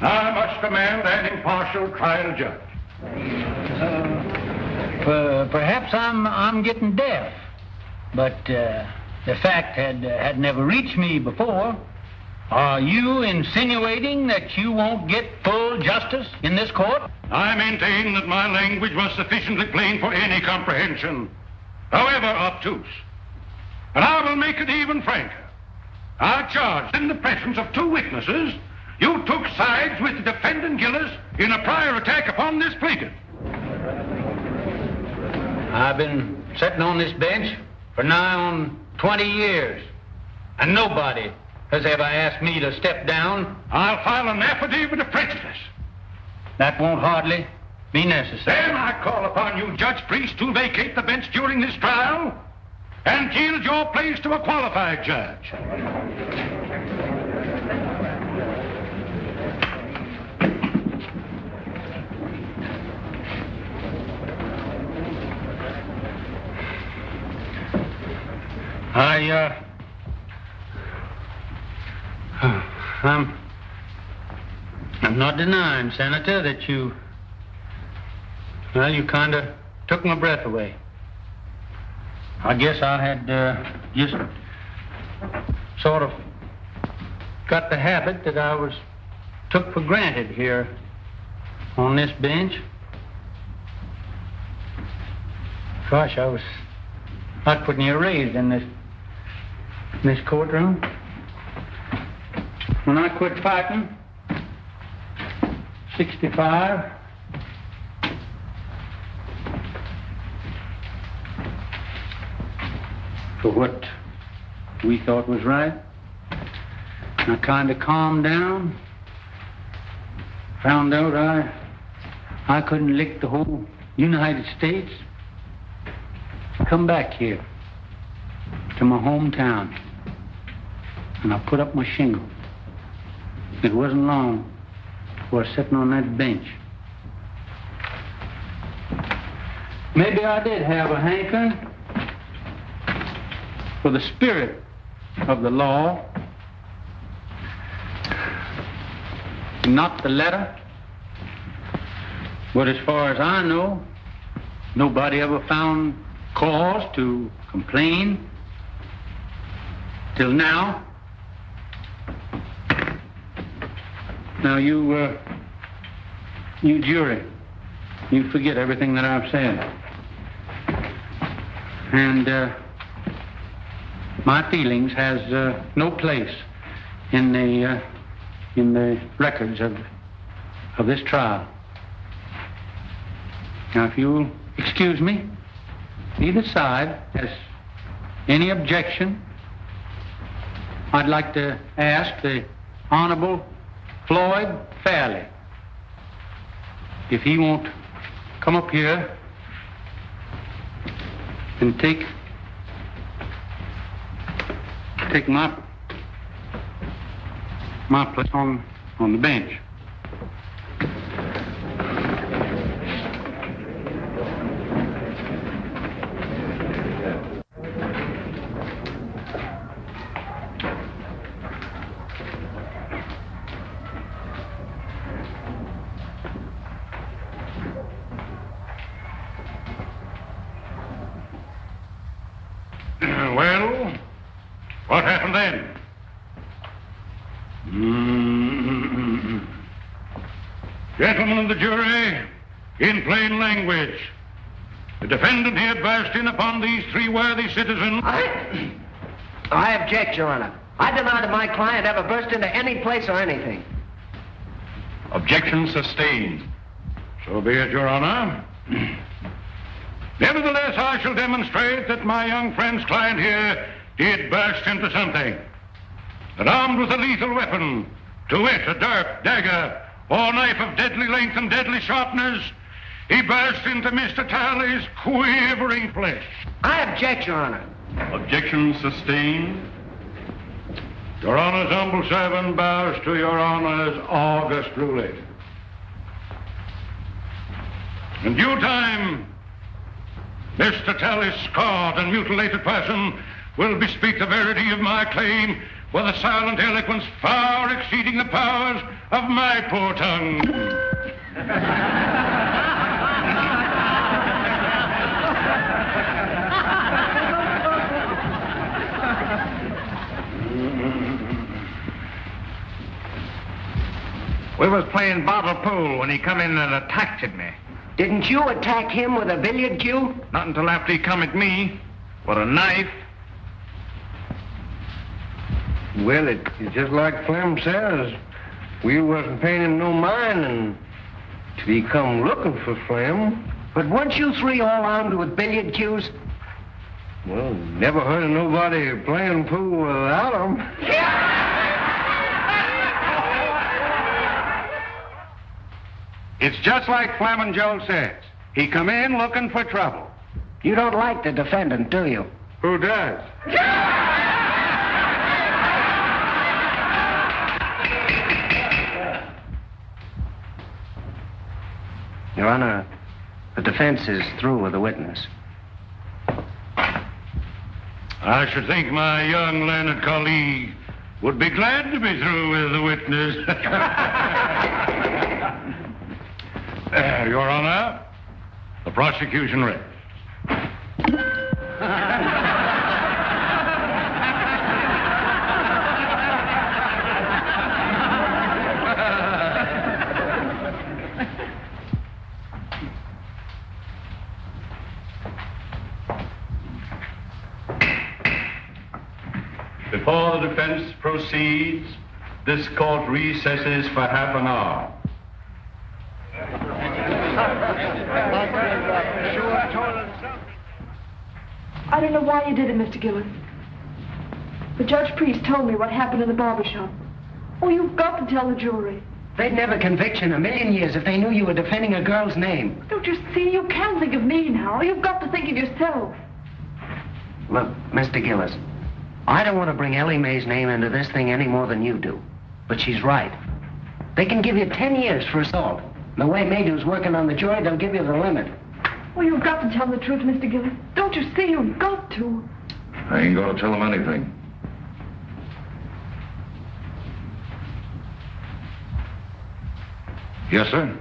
I must demand an impartial trial judge. Perhaps I'm getting deaf, but the fact had never reached me before. Are you insinuating that you won't get full justice in this court? I maintain that my language was sufficiently plain for any comprehension, however obtuse. And I will make it even franker. I charge in the presence of two witnesses, you took sides with the defendant Gillis in a prior attack upon this plaintiff. I've been sitting on this bench for nigh on 20 years, and nobody has ever asked me to step down. I'll file an affidavit of prejudice. That won't hardly be necessary. Then I call upon you, Judge Priest, to vacate the bench during this trial and yield your place to a qualified judge. I'm not denying, Senator, that you kind of took my breath away. I guess I had just sort of got the habit that I was took for granted here on this bench. Gosh, I was not putting you raised in this courtroom. When I quit fighting, 65, for what we thought was right, I kind of calmed down, found out I couldn't lick the whole United States. Come back here to my hometown, and I put up my shingle. It wasn't long before I was sitting on that bench. Maybe I did have a hankering for the spirit of the law, not the letter. But as far as I know, nobody ever found cause to complain till now. Now, you jury, you forget everything that I've said. And my feelings has no place in the records of this trial. Now, if you'll excuse me, either side has any objection, I'd like to ask the Honorable Floyd Fairley if he won't come up here and take my place on the bench. Well, what happened then? Gentlemen of the jury, in plain language, the defendant here burst in upon these three worthy citizens. I object, Your Honor. I deny that my client ever burst into any place or anything. Objection sustained. So be it, Your Honor. Nevertheless, I shall demonstrate that my young friend's client here did burst into something. That armed with a lethal weapon, to wit, a dirk, dagger, or knife of deadly length and deadly sharpness, he burst into Mr. Talley's quivering flesh. I object, Your Honor. Objection sustained. Your Honor's humble servant bows to Your Honor's august ruling. In due time, Mr. Talley's scarred and mutilated person will bespeak the verity of my claim with a silent eloquence far exceeding the powers of my poor tongue. We was playing bottle pool when he come in and attacked at me. Didn't you attack him with a billiard cue? Not until after he come at me with a knife. Well, it's just like Flem says. We wasn't paying him no mind until he come looking for Flem. But weren't you three all armed with billiard cues? Well, never heard of nobody playing pool without them. It's just like Flamin' Joe says. He come in looking for trouble. You don't like the defendant, do you? Who does? Your Honor, the defense is through with the witness. I should think my young learned colleague would be glad to be through with the witness. Your Honor, the prosecution rests. Before the defense proceeds, this court recesses for half an hour. I don't know why you did it, Mr. Gillis. But Judge Priest told me what happened in the barber shop. Oh, you've got to tell the jury. They'd never convict you in a million years if they knew you were defending a girl's name. Don't you see? You can't think of me now. You've got to think of yourself. Look, Mr. Gillis, I don't want to bring Ellie Mae's name into this thing any more than you do. But she's right. They can give you 10 years for assault. The way Maydu's working on the jury, they'll give you the limit. Well, you've got to tell the truth, Mr. Gillis. Don't you see? You've got to. I ain't going to tell him anything. Yes, sir.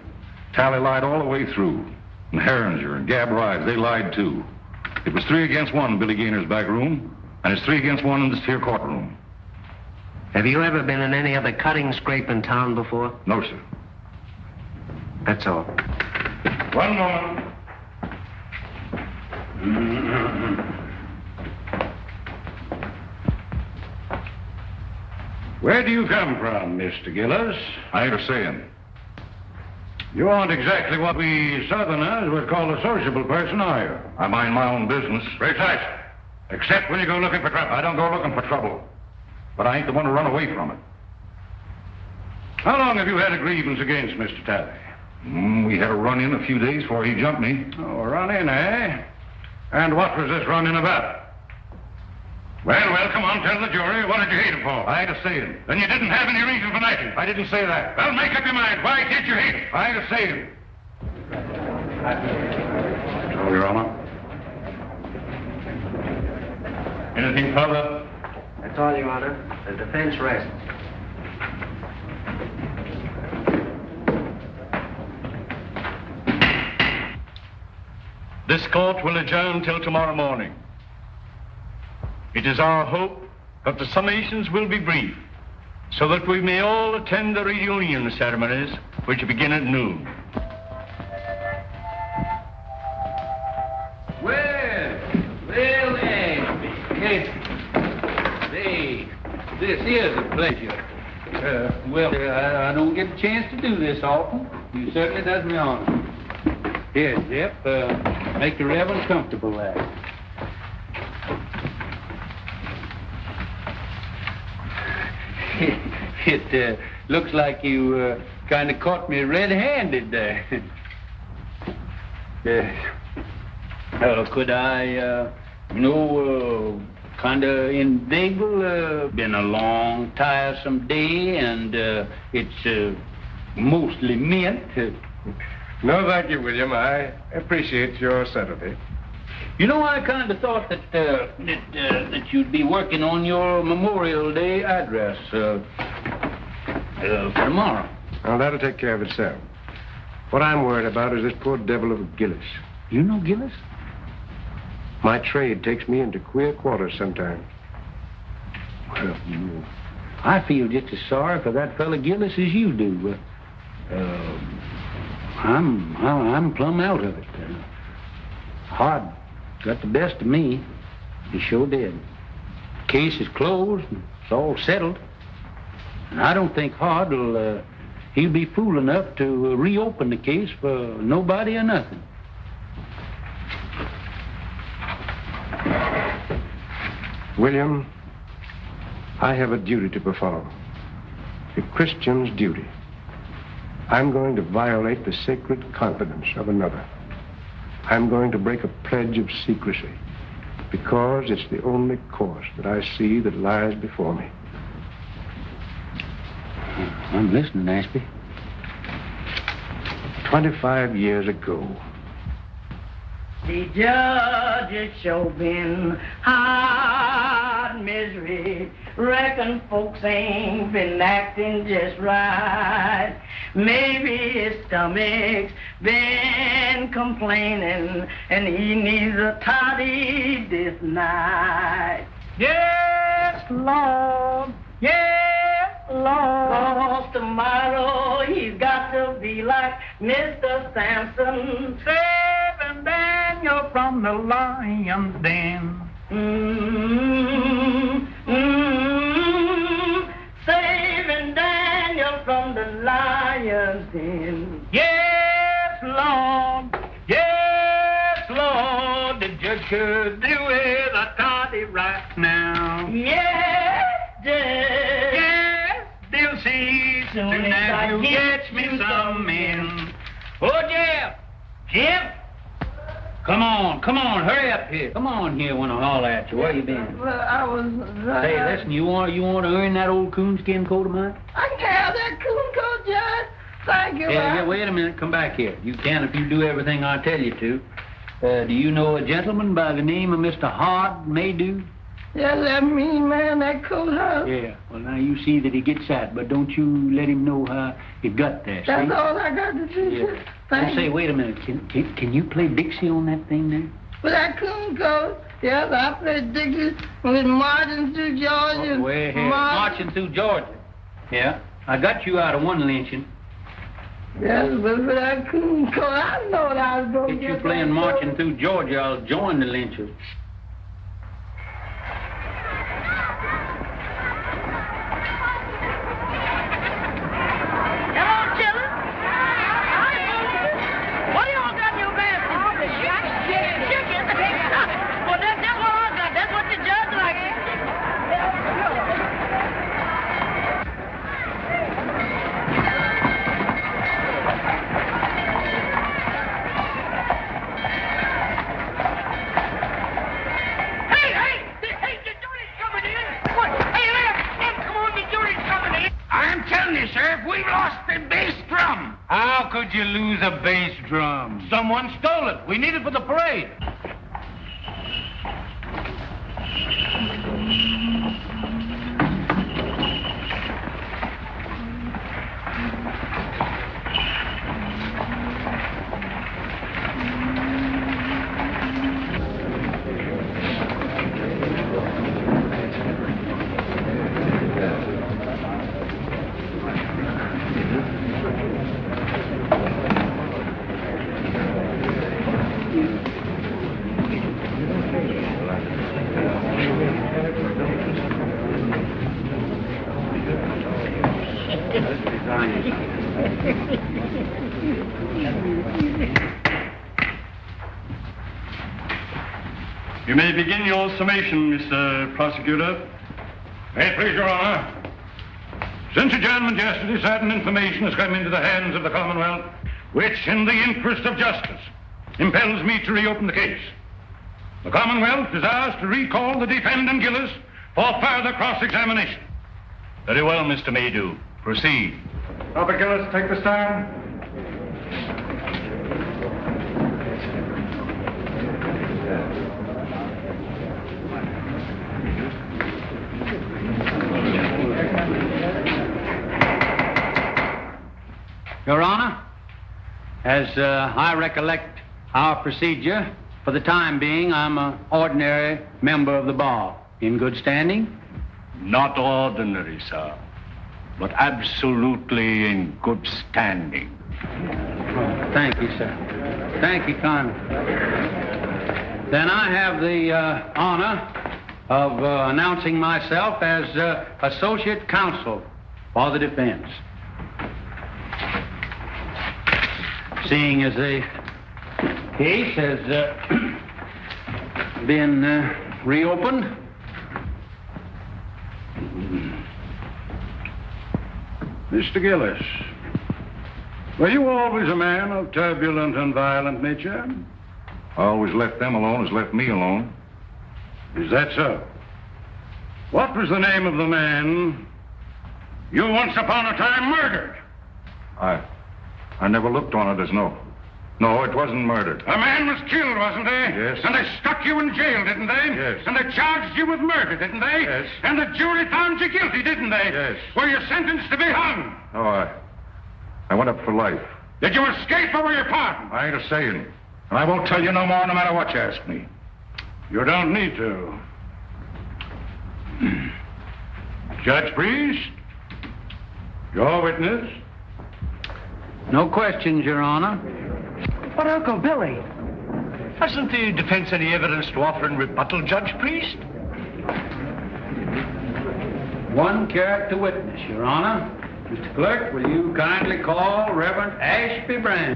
Talley lied all the way through. And Herringer and Gab Rives, they lied too. It was 3 against 1 in Billy Gaynor's back room, and it's 3 against 1 in this here courtroom. Have you ever been in any other cutting scrape in town before? No, sir. That's all. One moment. Where do you come from, Mr. Gillis? I ain't a saying. You aren't exactly what we Southerners would call a sociable person, are you? I mind my own business. Precisely. Except when you go looking for trouble. I don't go looking for trouble. But I ain't the one to run away from it. How long have you had a grievance against Mr. Talley? We had a run-in a few days before he jumped me. Oh, a run-in, eh? And what was this run-in about? Well, come on, tell the jury. What did you hate him for? I had to say him. Then you didn't have any reason for knifing. I didn't say that. Well, make up your mind. Why did you hate him? I had to say him. Oh, Your Honor. Anything further? That's all, Your Honor. The defense rests. This court will adjourn till tomorrow morning. It is our hope that the summations will be brief, so that we may all attend the reunion ceremonies, which begin at noon. Well, yes. Hey, this is a pleasure. I don't get a chance to do this often. You certainly does me honor. Here, Jeff, make the Reverend comfortable there. It looks like you kind of caught me red-handed there. Could I, kind of inveigle? Been a long, tiresome day, and it's mostly mint. No, thank you, William. I appreciate your subtlety. You know, I kind of thought that you'd be working on your Memorial Day address for tomorrow. Well, that'll take care of itself. What I'm worried about is this poor devil of a Gillis. You know Gillis? My trade takes me into queer quarters sometimes. Well, I feel just as sorry for that fella Gillis as you do. I'm plumb out of it. Hard got the best of me. He sure did. Case is closed. It's all settled. And I don't think Hard will, he'll be fool enough to reopen the case for nobody or nothing. William, I have a duty to perform. A Christian's duty. I'm going to violate the sacred confidence of another. I'm going to break a pledge of secrecy because it's the only course that I see that lies before me. I'm listening, Ashby. 25 years ago, the judge has sure been hard misery. Reckon folks ain't been acting just right. Maybe his stomach's been complaining and he needs a toddy this night. Yes, Lord. Yes, Lord. 'Cause tomorrow he's got to be like Mr. Samson, saving Daniel from the lion's den. Saving Daniel from the lion's den. Yes, Lord. Yes, Lord. The judge could do with a toddy right now. Yes, Judge. Yes, they'll see soon as you get me some men. Oh, Jeff. Jeff. Come on, hurry up here. Come on here when I holler at you. Where you been? Well, I was... Hey, listen, you want to earn that old coonskin coat of mine? I can have that coon coat, Judge. Thank you. Yeah, wait a minute. Come back here. You can if you do everything I tell you to. Do you know a gentleman by the name of Mr. Hard Maydew? Yes, that mean man, that coat house. Yeah, well, now you see that he gets that, but don't you let him know how it got there, That's see? all I got to do, Yeah. sir. Thank Say, you. wait a minute. Can you play Dixie on that thing there? With that coon coat, yes, I played Dixie with Marching Through Georgia. Oh, way ahead. Marching Through Georgia. Yeah, I got you out of one lynching. Yes, but with that coon coat, I know what I was going to Get you playing Marching Through Georgia, I'll join the lynchers. Sheriff, we've lost the bass drum. How could you lose a bass drum? Someone stole it. We need it for the parade. You may begin your summation, Mr. Prosecutor. May it please your honor. Since adjournment yesterday, certain information has come into the hands of the Commonwealth, which, in the interest of justice, impels me to reopen the case. The Commonwealth desires to recall the defendant Gillis for further cross-examination. Very well, Mr. Maydew. Proceed. Robert Gillis, take the stand. Your Honor, as I recollect our procedure, for the time being, I'm an ordinary member of the bar. In good standing? Not ordinary, sir, but absolutely in good standing. Oh, thank you, sir. Thank you kindly. Then I have the honor of announcing myself as Associate Counsel for the defense. Seeing as the case has been reopened, Mr. Gillis, were you always a man of turbulent and violent nature? Always left them alone has left me alone. Is that so? What was the name of the man you once upon a time murdered? I never looked on it as no. No, it wasn't murdered. A man was killed, wasn't he? Yes. And they stuck you in jail, didn't they? Yes. And they charged you with murder, didn't they? Yes. And the jury found you guilty, didn't they? Yes. Were you sentenced to be hung? No, I went up for life. Did you escape or were you pardoned? I ain't a saying. And I won't tell you no more no matter what you ask me. You don't need to. Judge Priest, your witness. no questions, Your Honor. But, Uncle Billy, Hasn't the defense any evidence to offer in rebuttal, Judge Priest? One character witness, Your Honor. Mr. Clerk, will you kindly call Reverend Ashby Brand?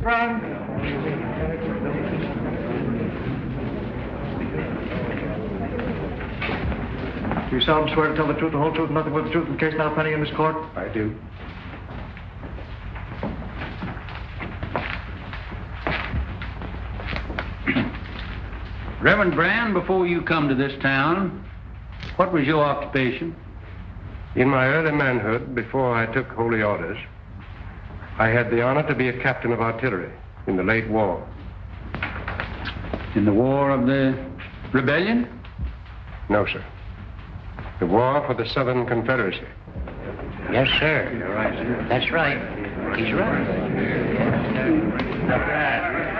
Do you solemnly swear to tell the truth, the whole truth, and nothing but the truth in the case now pending in this court? I do. Reverend Brand, before you come to this town, what was your occupation? In my early manhood, before I took holy orders, I had the honor to be a captain of artillery in the late war. In the War of the Rebellion? No, sir. The war for the Southern Confederacy. Yes, sir. You're right, sir. That's right. He's right.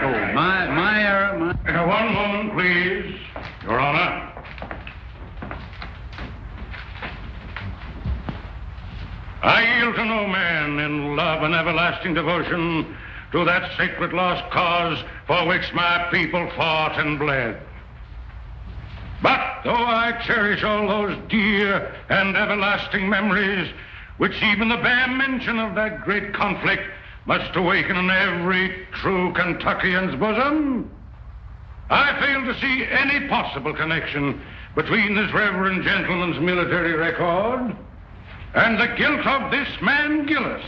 Oh, my error. One moment, please, Your Honor. I yield to no man in love and everlasting devotion to that sacred lost cause for which my people fought and bled. But though I cherish all those dear and everlasting memories, which even the bare mention of that great conflict must awaken in every true Kentuckian's bosom, I fail to see any possible connection between this reverend gentleman's military record and the guilt of this man, Gillis.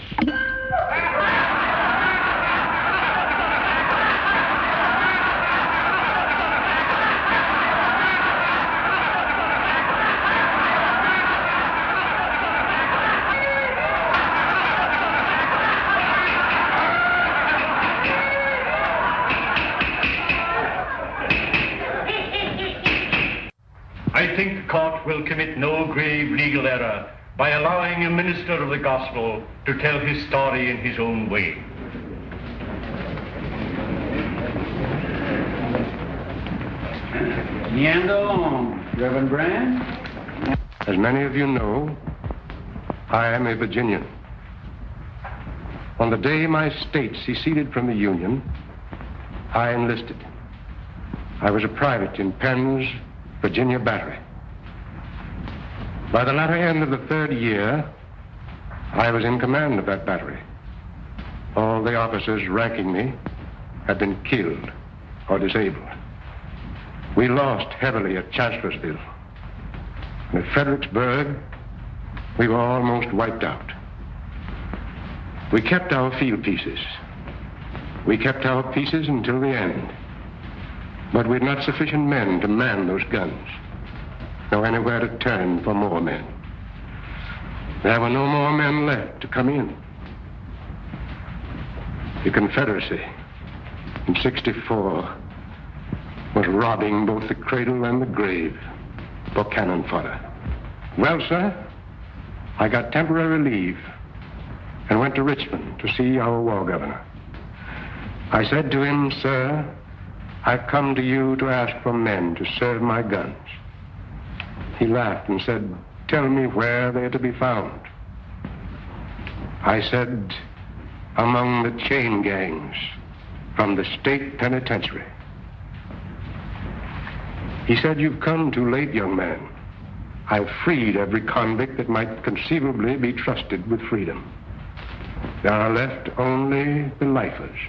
fatal error by allowing a minister of the gospel to tell his story in his own way. Meander along, Reverend Brand. As many of you know, I am a Virginian. On the day my state seceded from the Union, I enlisted. I was a private in Penn's Virginia Battery. By the latter end of the third year, I was in command of that battery. All the officers ranking me had been killed or disabled. We lost heavily at Chancellorsville. And at Fredericksburg, we were almost wiped out. We kept our field pieces. We kept our pieces until the end. But we'd not sufficient men to man those guns, nor anywhere to turn for more men. There were no more men left to come in. The Confederacy in '64 was robbing both the cradle and the grave for cannon fodder. Well, sir, I got temporary leave and went to Richmond to see our war governor. I said to him, "Sir, I've come to you to ask for men to serve my guns." He laughed and said, "Tell me where they're to be found." I said, "Among the chain gangs from the state penitentiary." He said, "You've come too late, young man. I've freed every convict that might conceivably be trusted with freedom. There are left only the lifers,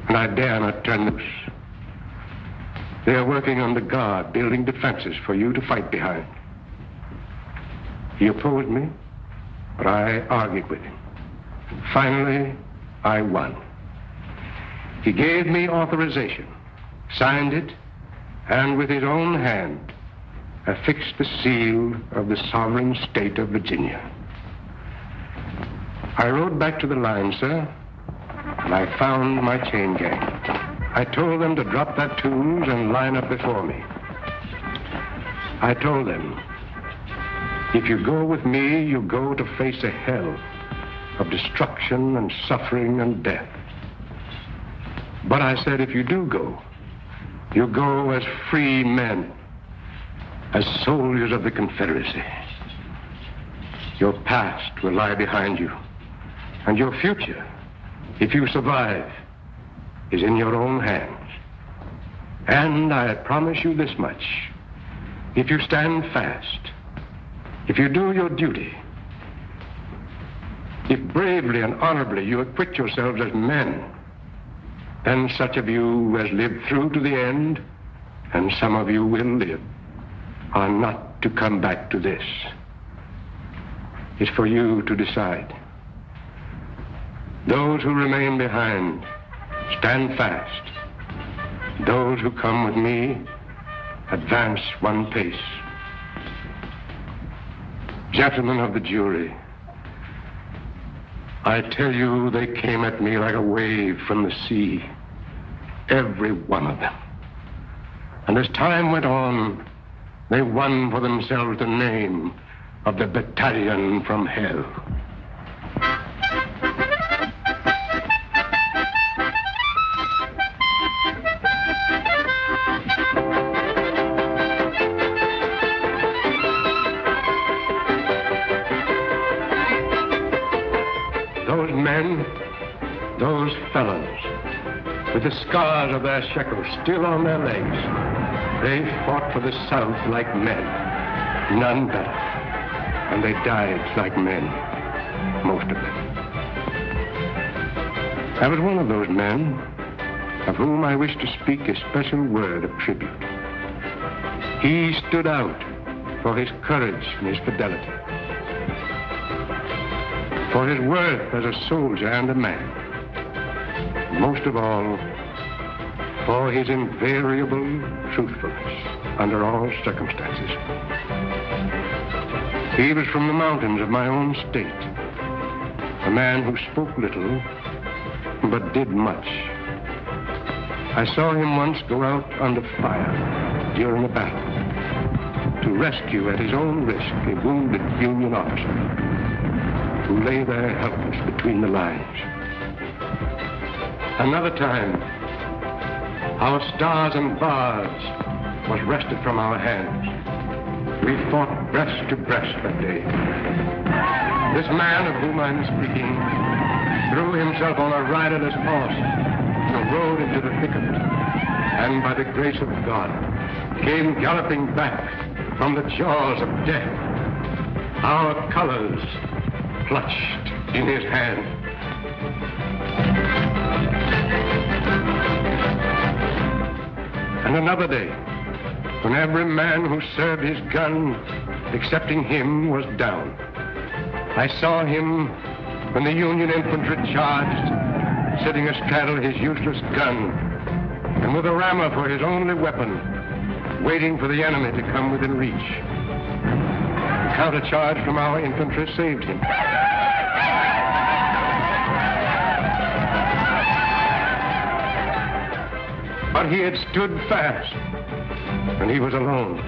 and I dare not turn loose. They are working on the guard, building defenses for you to fight behind." He opposed me, but I argued with him. Finally, I won. He gave me authorization, signed it, and with his own hand affixed the seal of the sovereign state of Virginia. I rode back to the line, sir, and I found my chain gang. I told them to drop their tools and line up before me. I told them, if you go with me, you go to face a hell of destruction and suffering and death. But I said, if you do go, you go as free men, as soldiers of the Confederacy. Your past will lie behind you, and your future, if you survive, is in your own hands. And I promise you this much: if you stand fast, if you do your duty, if bravely and honorably you acquit yourselves as men, then such of you as live through to the end, and some of you will live, are not to come back to this. It's for you to decide. Those who remain behind, stand fast. Those who come with me, advance one pace. Gentlemen of the jury, I tell you, they came at me like a wave from the sea, every one of them. And as time went on, they won for themselves the name of the Battalion from Hell. Those men, those fellows, with the scars of their shekels still on their legs, they fought for the South like men, none better. And they died like men, most of them. I was one of those men of whom I wish to speak a special word of tribute. He stood out for his courage and his fidelity, for his worth as a soldier and a man, most of all, for his invariable truthfulness under all circumstances. He was from the mountains of my own state, a man who spoke little, but did much. I saw him once go out under fire during a battle. to rescue at his own risk a wounded Union officer who lay there helpless between the lines. Another time, our stars and bars was wrested from our hands. We fought breast to breast that day. This man of whom I'm speaking threw himself on a riderless horse and rode into the thicket, and by the grace of God came galloping back from the jaws of death, our colors clutched in his hand. And another day, when every man who served his gun, excepting him, was down, I saw him when the Union infantry charged, sitting astraddle his useless gun, and with a rammer for his only weapon, waiting for the enemy to come within reach. The countercharge from our infantry saved him. But he had stood fast, and he was alone.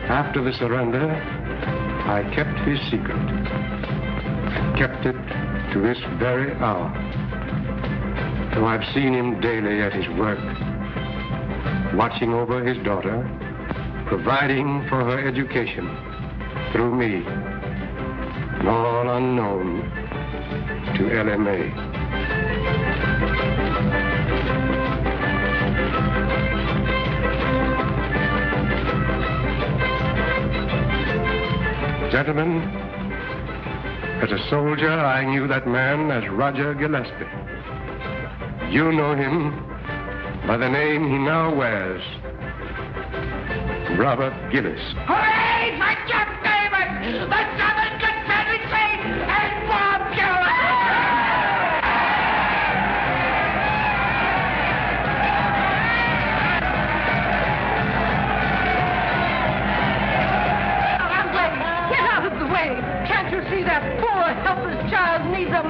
After the surrender, I kept his secret. Kept it to this very hour. Though I've seen him daily at his work, watching over his daughter, providing for her education through me, and all unknown to LMA. Gentlemen, as a soldier, I knew that man as Roger Gillespie. You know him by the name he now wears, Robert Gillis. Hooray for Jeff Davis, the Southern Confederacy, and Bob Gillis! Get out of the way! Can't you see that poor, helpless child needs a